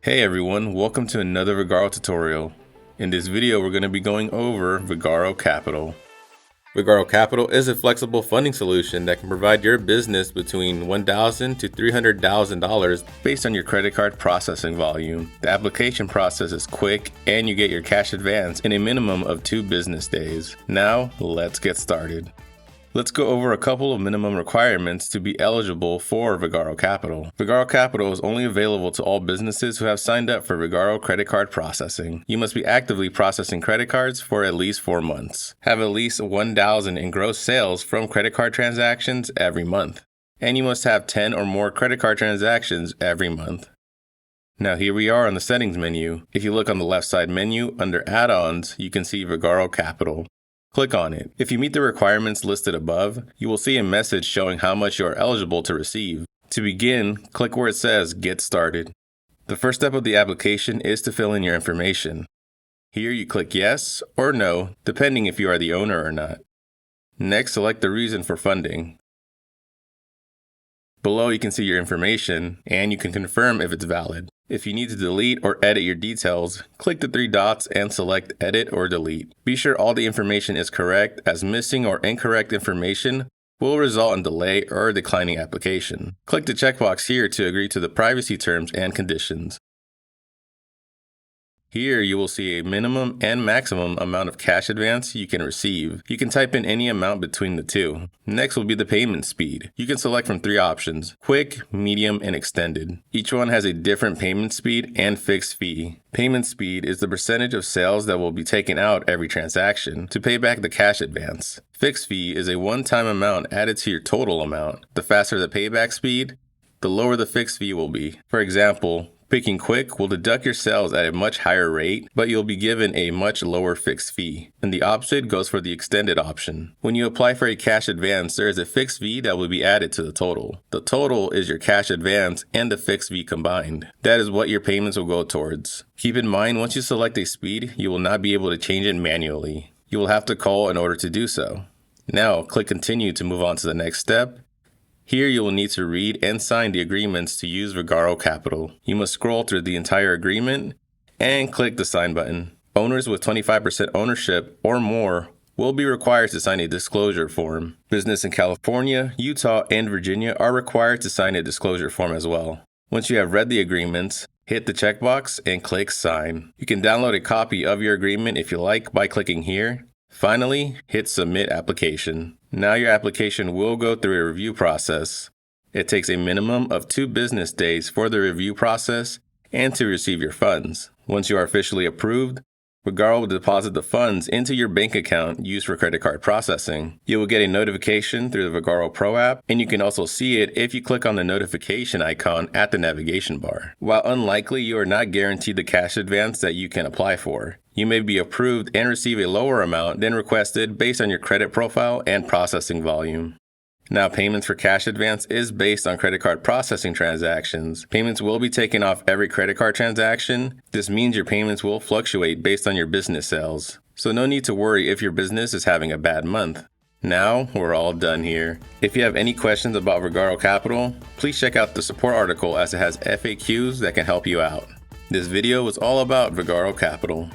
Hey everyone, welcome to another Vagaro tutorial. In this video we're going to be going over Vagaro Capital. Vagaro Capital is a flexible funding solution that can provide your business between $1,000 to $300,000 based on your credit card processing volume. The application process is quick and you get your cash advance in a minimum of 2 business days. Now let's get started. Let's go over a couple of minimum requirements to be eligible for Vagaro Capital. Vagaro Capital is only available to all businesses who have signed up for Vagaro credit card processing. You must be actively processing credit cards for at least 4 months. Have at least $1,000 in gross sales from credit card transactions every month. And you must have 10 or more credit card transactions every month. Now here we are on the settings menu. If you look on the left side menu under Add-Ons, you can see Vagaro Capital. Click on it. If you meet the requirements listed above, you will see a message showing how much you are eligible to receive. To begin, click where it says Get Started. The first step of the application is to fill in your information. Here you click Yes or No, depending if you are the owner or not. Next, select the reason for funding. Below you can see your information, and you can confirm if it's valid. If you need to delete or edit your details, click the 3 dots and select Edit or Delete. Be sure all the information is correct, as missing or incorrect information will result in delay or declining application. Click the checkbox here to agree to the privacy terms and conditions. Here you will see a minimum and maximum amount of cash advance you can receive. You can type in any amount between the two. Next will be the payment speed. You can select from 3 options: quick, medium, and extended. Each one has a different payment speed and fixed fee. Payment speed is the percentage of sales that will be taken out every transaction to pay back the cash advance. Fixed fee is a one-time amount added to your total amount. The faster the payback speed, the lower the fixed fee will be. For example, picking quick will deduct your sales at a much higher rate, but you'll be given a much lower fixed fee. And the opposite goes for the extended option. When you apply for a cash advance, there is a fixed fee that will be added to the total. The total is your cash advance and the fixed fee combined. That is what your payments will go towards. Keep in mind, once you select a speed, you will not be able to change it manually. You will have to call in order to do so. Now, click Continue to move on to the next step. Here you will need to read and sign the agreements to use Vagaro Capital. You must scroll through the entire agreement and click the Sign button. Owners with 25% ownership or more will be required to sign a disclosure form. Business in California, Utah, and Virginia are required to sign a disclosure form as well. Once you have read the agreements, hit the checkbox and click Sign. You can download a copy of your agreement if you like by clicking here. Finally, hit Submit Application. Now your application will go through a review process. It takes a minimum of 2 business days for the review process and to receive your funds. Once you are officially approved, Vagaro will deposit the funds into your bank account used for credit card processing. You will get a notification through the Vagaro Pro app, and you can also see it if you click on the notification icon at the navigation bar. While unlikely, you are not guaranteed the cash advance that you can apply for. You may be approved and receive a lower amount than requested based on your credit profile and processing volume. Now, payments for cash advance is based on credit card processing transactions. Payments will be taken off every credit card transaction. This means your payments will fluctuate based on your business sales. So no need to worry if your business is having a bad month. Now, we're all done here. If you have any questions about Vagaro Capital, please check out the support article as it has FAQs that can help you out. This video was all about Vagaro Capital.